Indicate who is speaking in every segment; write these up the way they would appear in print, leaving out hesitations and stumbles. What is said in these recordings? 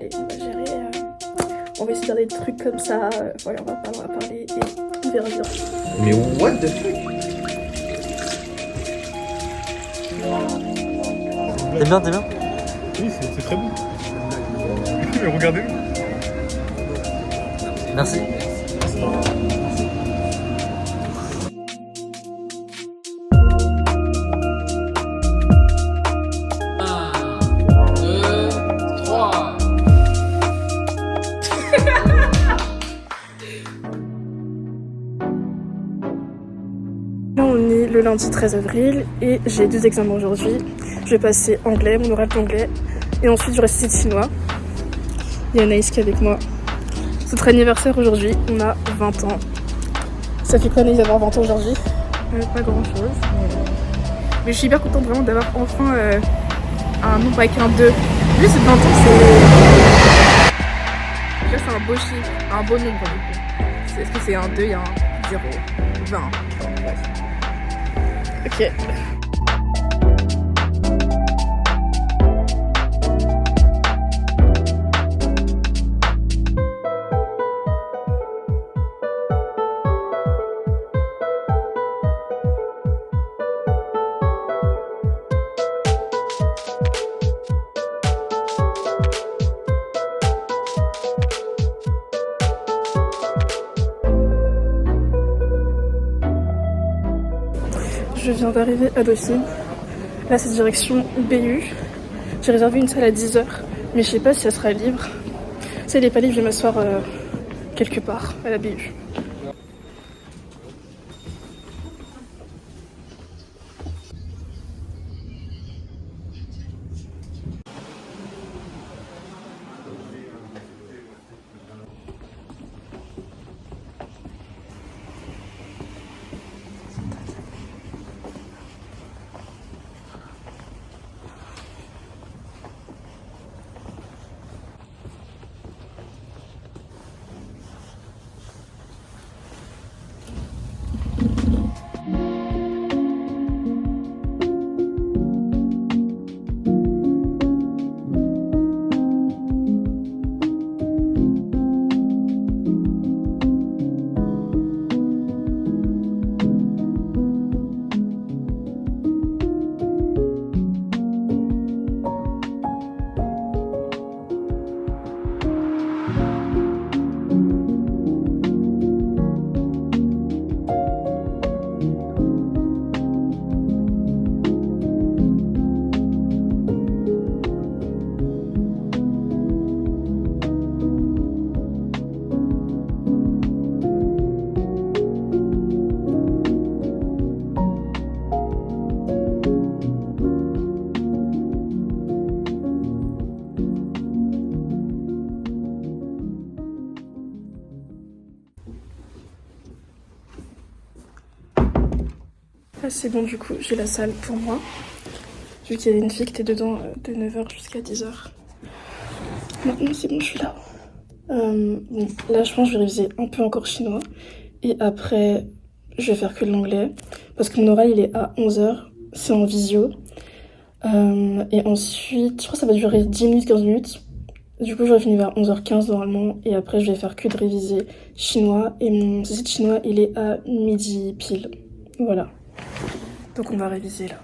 Speaker 1: Et on va gérer, on va essayer de garder des trucs comme ça, voilà, on va parler et on verra bien.
Speaker 2: Mais what the fuck?
Speaker 3: T'es bien, t'es bien?
Speaker 4: Oui, c'est très bon. Mais regardez-nous.
Speaker 3: Merci.
Speaker 1: Là on est le lundi 13 avril et j'ai 2 examens aujourd'hui. Je vais passer anglais, mon oral d'anglais, et ensuite je reste de chinois. Il y a Anaïs qui est avec moi. C'est notre anniversaire aujourd'hui, on a 20 ans. Ça fait quoi Anaïs d'avoir 20 ans aujourd'hui? Pas grand chose. Mais je suis hyper contente vraiment d'avoir enfin un nombre avec un 2. Juste 20 ans c'est... Là c'est un beau chiffre, un beau nombre du coup. Est-ce que c'est un 2, il y a un 0, 20. Ouais. Ok. Je viens d'arriver à Dauphine. Là, c'est direction BU. J'ai réservé une salle à 10h, mais je sais pas si elle sera libre. Si elle est pas libre, je vais m'asseoir quelque part à la BU. Là, c'est bon, du coup, j'ai la salle pour moi. Vu qu'il y avait une fille qui était dedans de 9h jusqu'à 10h. Maintenant, c'est bon, je suis là. Bon, là, je pense que je vais réviser un peu encore chinois. Et après, je vais faire que de l'anglais. Parce que mon oral, il est à 11h. C'est en visio. Et ensuite, je crois que ça va durer 10 minutes, 15 minutes. Du coup, j'aurai fini vers 11h15 normalement. Et après, je vais faire que de réviser chinois. Et mon site chinois, il est à midi pile. Voilà. Donc on va réviser là.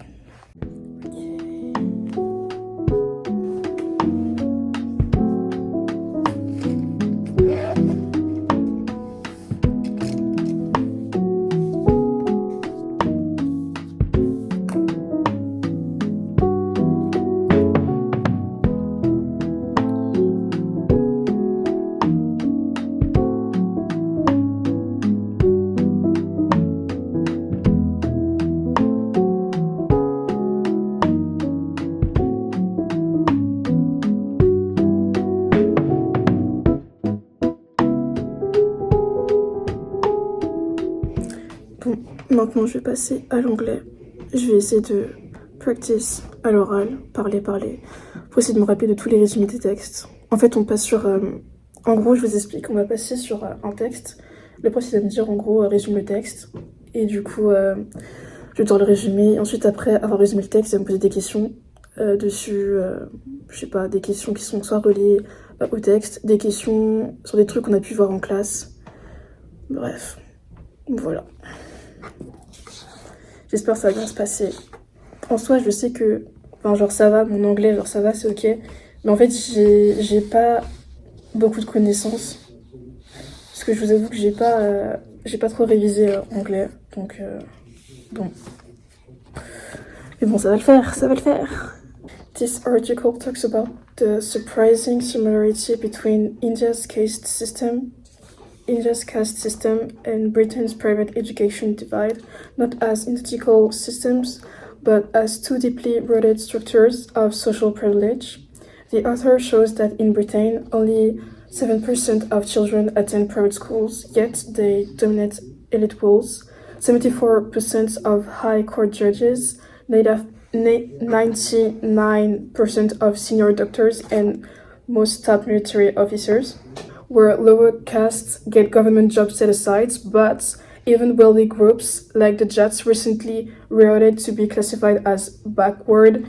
Speaker 1: Bon, maintenant je vais passer à l'anglais. Je vais essayer de practice à l'oral, parler, pour essayer de me rappeler de tous les résumés des textes. En fait, on passe sur... en gros, je vous explique, on va passer sur un texte. Le prof, il va me dire, en gros, résume le texte. Et du coup, je dois le résumer. Et ensuite, après avoir résumé le texte, il va me poser des questions dessus, je sais pas, des questions qui sont soit reliées au texte, des questions sur des trucs qu'on a pu voir en classe. Bref, voilà. J'espère que ça va bien se passer. En soi, je sais que, enfin, genre ça va, mon anglais, genre ça va, c'est ok. Mais en fait, j'ai pas beaucoup de connaissances. Parce que je vous avoue que j'ai pas trop révisé anglais. Donc, bon. Mais bon, ça va le faire, ça va le faire. This article talks about the surprising similarity between India's caste system and Britain's private education divide, not as identical systems, but as two deeply rooted structures of social privilege. The author shows that in Britain, only 7% of children attend private schools, yet they dominate elite roles. 74% of high court judges, 99% of senior doctors, and most top military officers. Where lower castes get government job set-asides, but even wealthy groups like the Jats recently rerouted to be classified as backward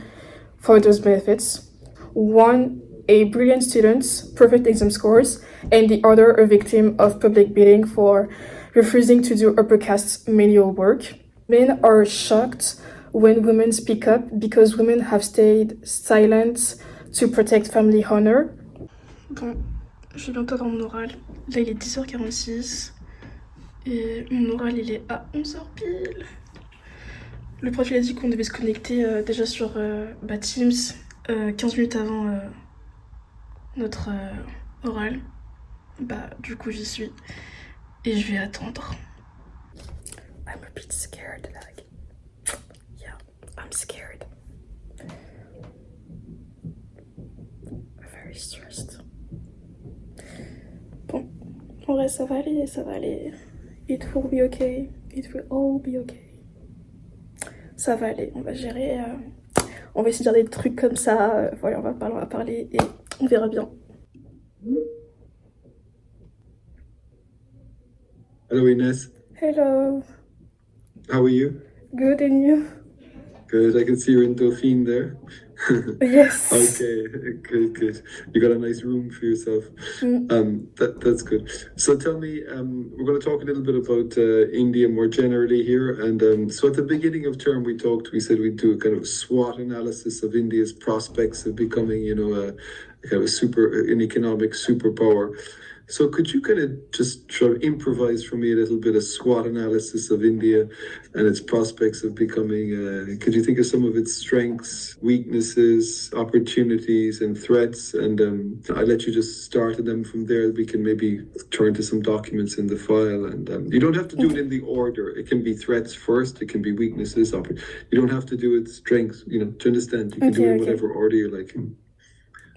Speaker 1: for those benefits. One, a brilliant student, perfect exam scores, and the other a victim of public beating for refusing to do upper caste manual work. Men are shocked when women speak up because women have stayed silent to protect family honor. Bon. Je suis bientôt dans mon oral. Là, il est 10h46. Et mon oral, il est à 11h pile. Le prof, il a dit qu'on devait se connecter déjà sur Teams 15 minutes avant notre oral. Du coup, j'y suis. Et je vais attendre. I'm a bit scared. Like, yeah, I'm scared. Very stressed. Bon, en vrai, ça va aller, ça va aller. It will be okay. It will all be okay. Ça va aller, on va gérer. On va essayer de dire des trucs comme ça. Voilà, on va parler et on verra bien.
Speaker 3: Hello, Ines.
Speaker 1: Hello.
Speaker 3: How are you?
Speaker 1: Good, and you?
Speaker 3: Good. I can see you're in Dauphine there.
Speaker 1: Yes.
Speaker 3: Okay, good. You got a nice room for yourself. That's good. So tell me, we're going to talk a little bit about India more generally here. And so at the beginning of term, we said we'd do a kind of SWOT analysis of India's prospects of becoming, a kind of an economic superpower. So could you kind of just try to improvise for me a little bit of SWOT analysis of India and its prospects of becoming, could you think of some of its strengths, weaknesses, opportunities and threats? And I'll let you just start, and then from there we can maybe turn to some documents in the file. And you don't have to do it in the order. It can be threats first, it can be weaknesses. You don't have to do it strengths, to understand. You can do it in whatever order you like.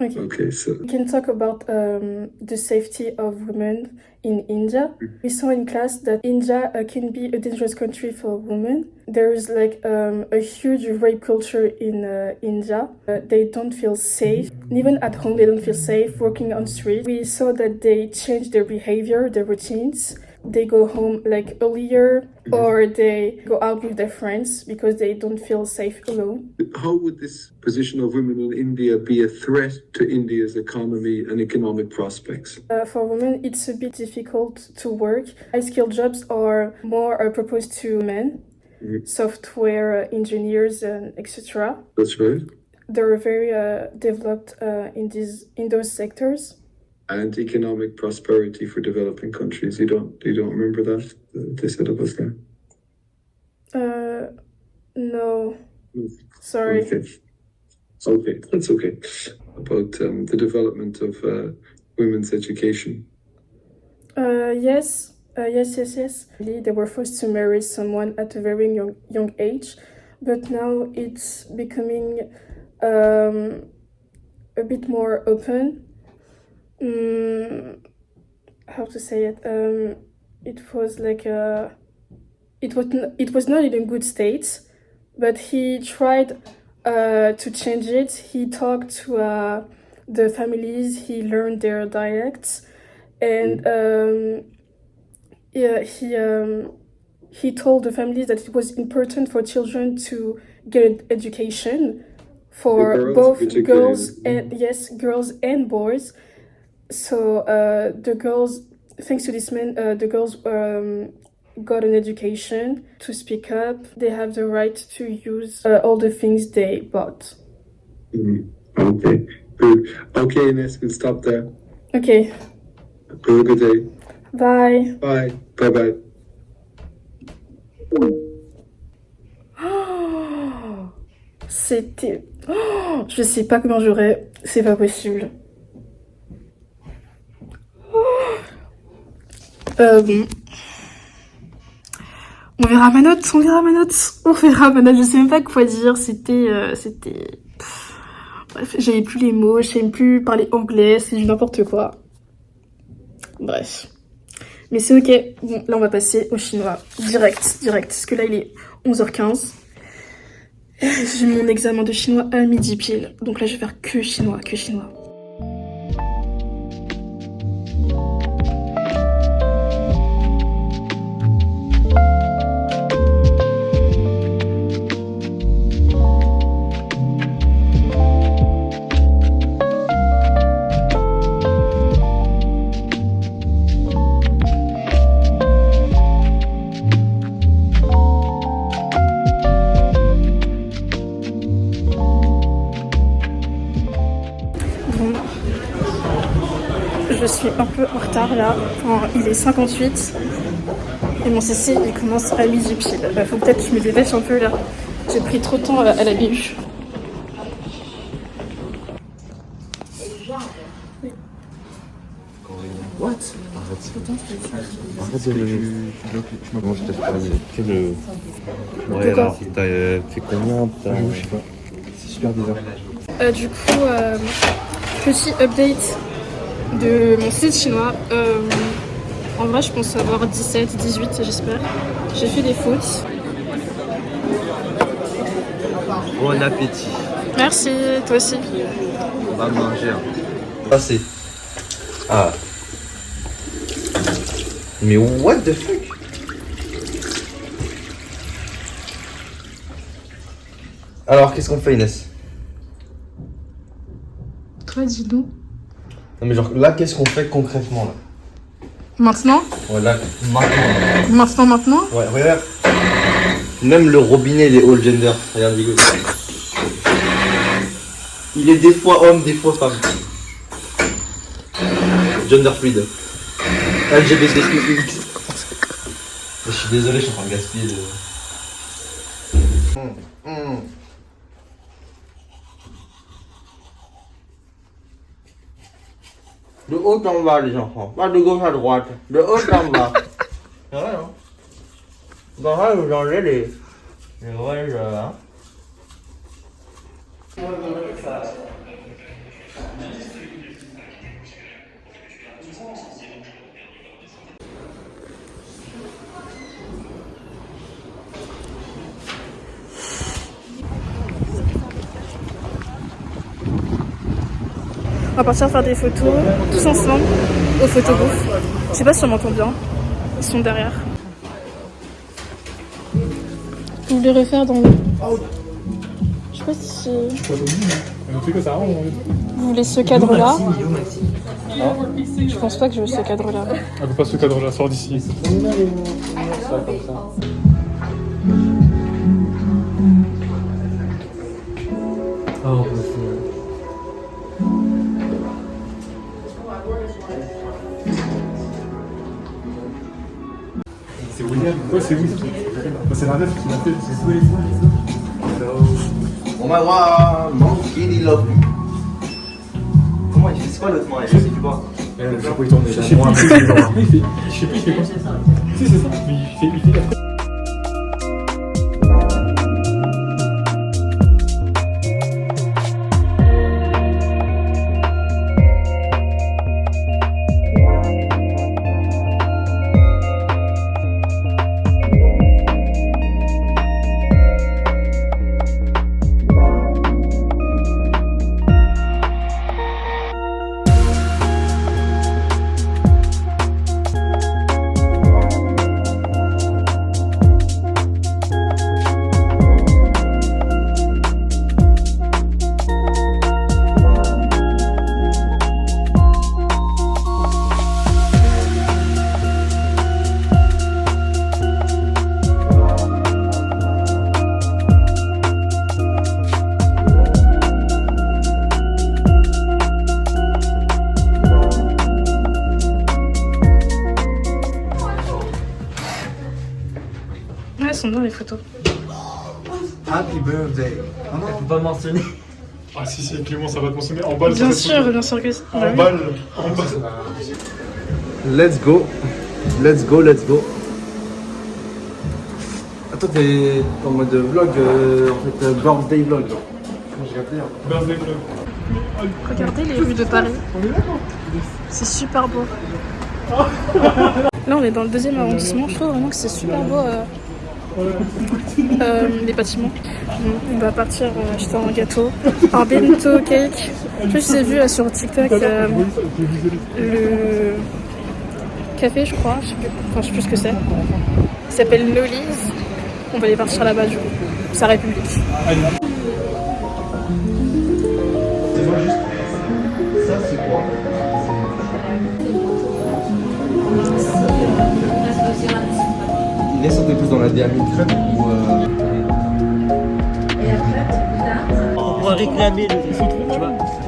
Speaker 3: Okay, so
Speaker 1: we can talk about the safety of women in India. We saw in class that India can be a dangerous country for women. There is like a huge rape culture in India. They don't feel safe. Even at home, they don't feel safe working on streets. We saw that they change their behavior, their routines. They go home like earlier, or they go out with their friends because they don't feel safe alone.
Speaker 3: How would this position of women in India be a threat to India's economy and economic prospects?
Speaker 1: For women, it's a bit difficult to work. High-skilled jobs are more proposed to men, software engineers, and etc.
Speaker 3: That's right.
Speaker 1: They're very developed in those sectors.
Speaker 3: And economic prosperity for developing countries. You don't remember that they said it was there?
Speaker 1: No. Sorry.
Speaker 3: Okay, that's okay. About the development of women's education.
Speaker 1: Yes. They were forced to marry someone at a very young age, but now it's becoming a bit more open. How to say it? It was like it was not in a good state, but he tried to change it. He talked to the families. He learned their dialects, and he told the families that it was important for children to get an education for
Speaker 3: The girls
Speaker 1: both
Speaker 3: particularly.
Speaker 1: girls and yes, girls and boys. So the girls, thanks to this man, the girls got an education to speak up. They have the right to use all the things they bought.
Speaker 3: Okay, good. Okay, Ines, we'll stop there.
Speaker 1: Okay,
Speaker 3: Have a good day.
Speaker 1: bye.
Speaker 3: Bye. Bye bye.
Speaker 1: C'était... je sais pas comment j'aurais... C'est pas possible. Bon. On verra ma note, on verra ma note. On verra ma note, je sais même pas quoi dire. C'était... Bref, j'avais plus les mots, je savais même plus parler anglais, c'est du n'importe quoi. Bref. Mais c'est ok. Bon, là on va passer au chinois. Direct. Parce que là il est 11h15. J'ai mon examen de chinois à midi pile. Donc là je vais faire que chinois. Bon. Je suis un peu en retard là. Enfin, il est 58. Et mon CC il commence à midi pile. Faut peut-être que je me dépêche un peu là. J'ai pris trop de temps à la BU.
Speaker 2: What? Arrête de le... Comment je t'ai fait le... Ouais,
Speaker 1: De quoi?
Speaker 2: alors, t'as fait combien? Je sais pas. C'est super bizarre.
Speaker 1: Du coup, petit update de mon site chinois. En vrai, je pense avoir 17, 18, j'espère. J'ai fait des fautes.
Speaker 2: Bon appétit.
Speaker 1: Merci, toi aussi.
Speaker 2: On va manger. Passer. Ah. Mais what the fuck? Alors, qu'est-ce qu'on fait, Inès?
Speaker 1: Toi, dis-nous.
Speaker 2: Non mais genre, là, qu'est-ce qu'on fait concrètement, là?
Speaker 1: Maintenant?
Speaker 2: Ouais, là, maintenant.
Speaker 1: Maintenant?
Speaker 2: Ouais, regarde. Même le robinet, il est all gender. Regarde, Diego. Il est des fois homme, des fois femme. Gender fluide. LGBTQX. Je suis désolé, je suis en train de gaspiller de... De haut en bas, les enfants. Pas de gauche à droite. De haut en bas. C'est vrai, hein? Dans ça, vous enlevez les vrais hein?
Speaker 1: On va partir faire des photos tous ensemble au photobooth. Je sais pas si on m'entend bien. Ils sont derrière. Vous voulez refaire dans le... Je sais pas si... Vous voulez ce cadre-là? Je pense pas que je veux ce cadre-là.
Speaker 4: On peut pas ce cadre-là, sort d'ici. C'est William. Ouais, c'est William. C'est l'un qui l'a fait.
Speaker 2: Oh my god, monkey, il love me. Comment il fait? C'est quoi l'autre moi? Je sais plus pas.
Speaker 4: Je sais pas, il fait comme ça. Si, c'est ça. Mais il fait après.
Speaker 1: sont bien les photos.
Speaker 2: Happy birthday. Ah non, faut pas mentionner.
Speaker 4: Ah si, Clément, ça va te mentionner en balle.
Speaker 1: Bien sûr que c'est.
Speaker 4: En balle.
Speaker 2: Let's go. Let's go. Attends, t'es en mode vlog, en fait, birthday vlog.
Speaker 4: Birthday vlog.
Speaker 1: Regardez les rues de Paris. C'est super beau. Là, on est dans le 2e arrondissement. Je trouve vraiment que c'est super beau. Les bâtiments. On va partir acheter un gâteau, un bento cake. En plus, j'ai vu sur TikTok le café, je crois. Je sais plus ce que c'est. Il s'appelle Nolly's. On va aller partir là-bas du coup. Sa République.
Speaker 2: Ça, c'est quoi? Laisse un peu plus dans la diamètre ou
Speaker 5: On va réclamer le.
Speaker 4: Ils sont trop
Speaker 5: Tu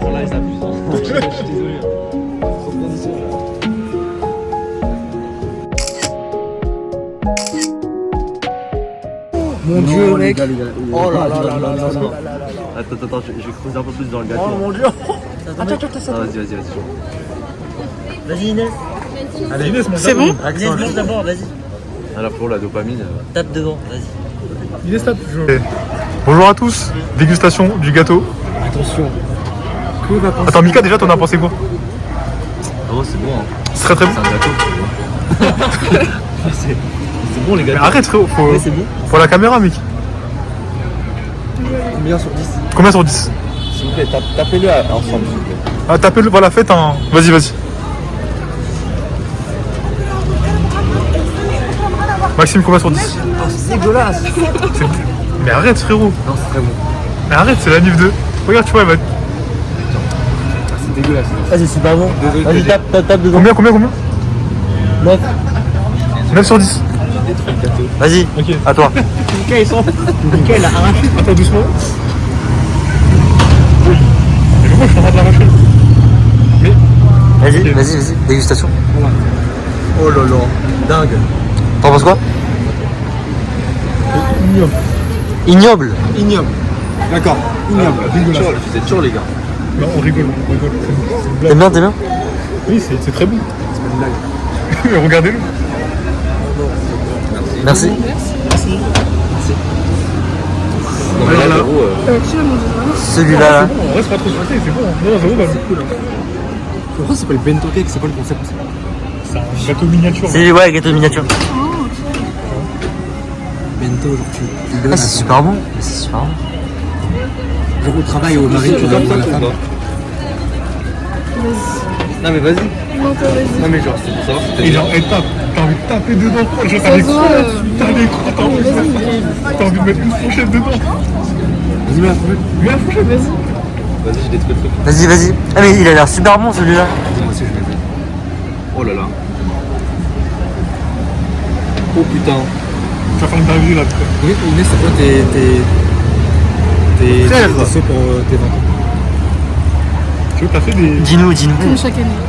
Speaker 5: vois, là, ils abusent. Je suis désolé. Sans transition, là.
Speaker 2: Mon Dieu, mec!
Speaker 5: Oh là là là là là là. Attends, je vais creuser un peu plus dans le gâteau. Oh mon Dieu! Attends. Vas-y. Vas-y Inès.
Speaker 4: Allez, Inès, mon
Speaker 1: C'est bon?
Speaker 5: Inès, mange d'abord, vas-y. Voilà pour la dopamine. Tape devant, vas-y.
Speaker 4: Inès, tape. Bonjour à tous. Dégustation du gâteau.
Speaker 2: attention.
Speaker 4: Attends, Mika, déjà, t'en as pensé quoi?
Speaker 5: Oh, c'est bon. Hein.
Speaker 4: C'est très très bon.
Speaker 5: C'est un gâteau. c'est bon les gars.
Speaker 4: Mais arrête, frérot.
Speaker 5: Ouais, c'est bon.
Speaker 4: Faut la caméra, mec.
Speaker 5: Combien sur 10?
Speaker 4: Combien sur 10?
Speaker 5: S'il vous plaît, tapez-le ensemble, s'il vous plaît.
Speaker 4: Ah, tapez-le, voilà, faites un. Vas-y. Maxime, combien sur 10?
Speaker 5: Oh, c'est dégueulasse.
Speaker 4: Mais arrête, frérot.
Speaker 5: Non, c'est très bon.
Speaker 4: Mais arrête, c'est la NIF 2. Regarde, tu vois, elle va.
Speaker 5: C'est dégueulasse. Ah, c'est super bon. Vas-y, tape dedans.
Speaker 4: Combien
Speaker 5: 9.
Speaker 4: 9 sur 10.
Speaker 5: Vas-y,
Speaker 4: Ok.
Speaker 5: à toi. Mika, il a arraché.
Speaker 4: Attends, doucement. Mais pourquoi je suis en train de l'arracher? Mais.
Speaker 5: Vas-y, dégustation.
Speaker 2: Oh là là, dingue.
Speaker 5: T'en penses quoi? Ignoble.
Speaker 2: D'accord, ignoble. C'est chaud les gars.
Speaker 4: Non, on rigole. C'est une blague.
Speaker 5: T'aimes bien?
Speaker 4: Oui, c'est très bon. C'est pas une blague. Regardez-le.
Speaker 5: Merci.
Speaker 2: Non, mais là,
Speaker 4: Voilà.
Speaker 2: gros,
Speaker 1: Qui va manger ça?
Speaker 5: Celui-là, là.
Speaker 4: C'est bon, on reste pas trop sauté, c'est bon. Non, c'est bon, c'est cool.
Speaker 2: pourquoi ça s'appelle bento cake? C'est quoi le concept?
Speaker 4: C'est un gâteau miniature.
Speaker 5: C'est ouais, gâteau miniature.
Speaker 2: Bento, genre tu
Speaker 5: Ah, c'est super bon. C'est super bon.
Speaker 2: genre au travail au mari, tu donnes ça à la femme. Non mais vas-y.
Speaker 1: Non, toi, vas-y.
Speaker 2: Non mais genre c'est pour savoir si
Speaker 4: Et genre, elle tape. T'as envie de taper dedans. Genre, t'as des crocs. T'as envie de mettre une fourchette dedans.
Speaker 2: Vas-y, mets la fourchette.
Speaker 4: Mets la fourchette, vas-y.
Speaker 2: Vas-y, j'ai détruit le truc.
Speaker 5: Vas-y. Ah, mais il a l'air super bon celui-là.
Speaker 2: Moi aussi je vais. Oh là là. Oh putain.
Speaker 4: Tu vas faire une dinguerie là, putain.
Speaker 2: Inès, c'est quoi tes sauts pour tes 20 ans?
Speaker 4: Tu vois, t'as fait des.
Speaker 5: Dis-nous.
Speaker 1: Comme chaque année.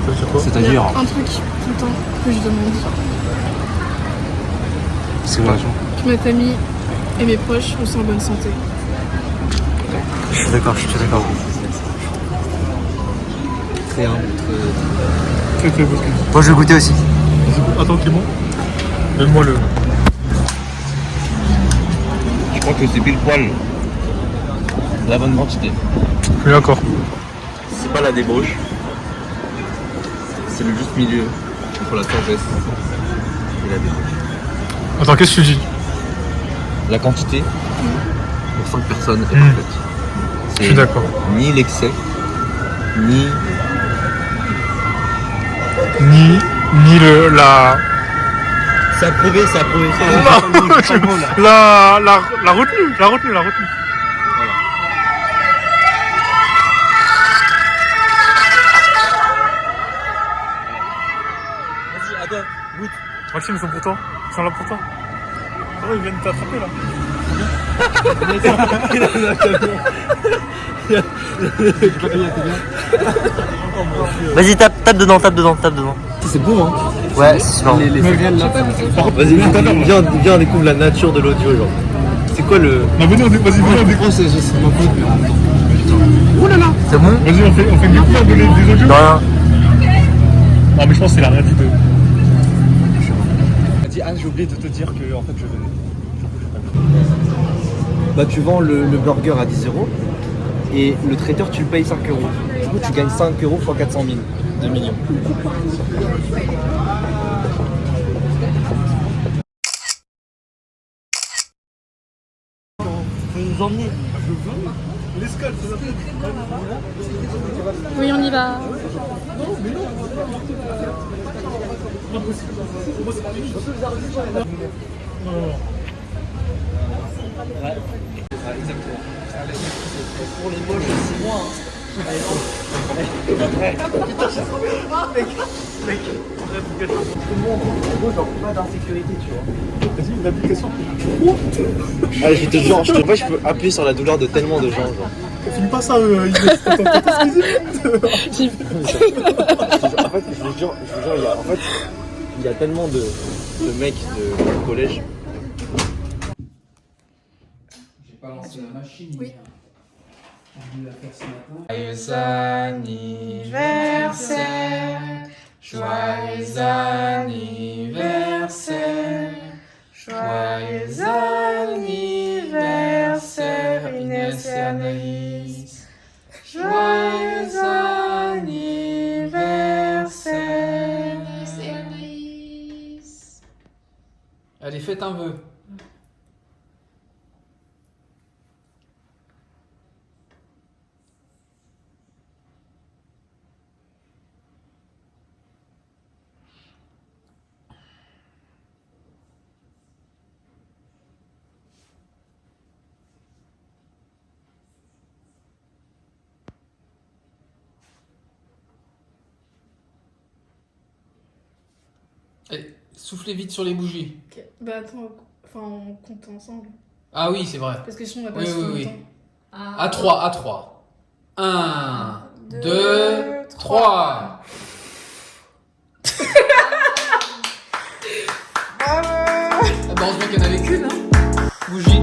Speaker 4: Ça veut dire quoi?
Speaker 2: C'est-à-dire
Speaker 1: Un truc tout le temps que je demande.
Speaker 5: C'est quoi?
Speaker 1: Que ma famille et mes proches sont en bonne santé.
Speaker 5: Je suis d'accord.
Speaker 2: très humble,
Speaker 4: Très très beau ce que tu dis.
Speaker 5: Moi, je vais goûter aussi.
Speaker 4: Attends, Clément. Donne-moi le.
Speaker 2: Je crois que c'est pile poil la bonne quantité.
Speaker 4: Je suis d'accord.
Speaker 2: C'est pas la débauche. C'est le juste milieu entre la sagesse et la débauche.
Speaker 4: Attends, qu'est-ce que tu dis?
Speaker 2: La quantité pour 5 personnes est parfaite.
Speaker 4: Je suis d'accord.
Speaker 2: Ni l'excès, ni
Speaker 4: Ni la.
Speaker 5: C'est approuvé.
Speaker 4: La retenue.
Speaker 5: Vas-y, à toi, goûte.
Speaker 4: Maxime, ils sont là pour toi. Oh, ils viennent t'attraper là.
Speaker 5: Vas-y, tape dedans.
Speaker 2: c'est beau hein.
Speaker 5: Ouais, c'est sûr.
Speaker 4: Les réels là.
Speaker 5: Vas-y, viens, on découvre la nature de l'audio, genre. C'est quoi le.
Speaker 4: Non, venez, vas-y, venez, on découvre.
Speaker 5: C'est ma faute, mais.
Speaker 4: Oh là là.
Speaker 5: C'est bon?
Speaker 4: Vas-y, on fait une découverte des audios.
Speaker 5: Non, rien.
Speaker 4: Non, mais je pense que c'est la réalité de. Elle dit, ah, j'ai oublié de te dire que en fait je venais.
Speaker 5: Bah, tu vends le burger à 10 € et le traiteur, tu le payes 5 €. Du coup, tu gagnes 5 € x 400 000. 2 millions. Faut nous emmener.
Speaker 4: L'escale, ça s'appelle.
Speaker 1: Oui, on y va.
Speaker 5: Exactement. Pour les moches, c'est moi. Mec, tout le monde, genre pas d'insécurité, tu vois.
Speaker 4: Vas-y, une application.
Speaker 5: Allez, je te jure, je peux appuyer sur la douleur de tellement de gens, genre.
Speaker 4: On finit pas ça, Inès. Attends,
Speaker 5: En fait, je vous jure, il y a tellement de mecs de collège.
Speaker 6: J'ai pas lancé la machine.
Speaker 1: Oui.
Speaker 6: On voulait la faire ce matin.
Speaker 7: Joyeux anniversaire, joyeux anniversaire, joyeux anniversaire, Inès et Anaïs. Joyeux anniversaire, Inès et Anaïs. Allez, faites un vœu. Allez, soufflez vite sur les bougies.
Speaker 1: Ok. Bah attends, on compte ensemble.
Speaker 7: Ah oui, c'est vrai.
Speaker 1: Parce que sinon on va pas
Speaker 7: Oui,
Speaker 1: se
Speaker 7: oui,
Speaker 1: faire
Speaker 7: oui.
Speaker 1: le temps.
Speaker 7: À 3, à 3. 1, 2, 3. Ah bah heureusement qu'il n'y en avait qu'une, hein. Bougie.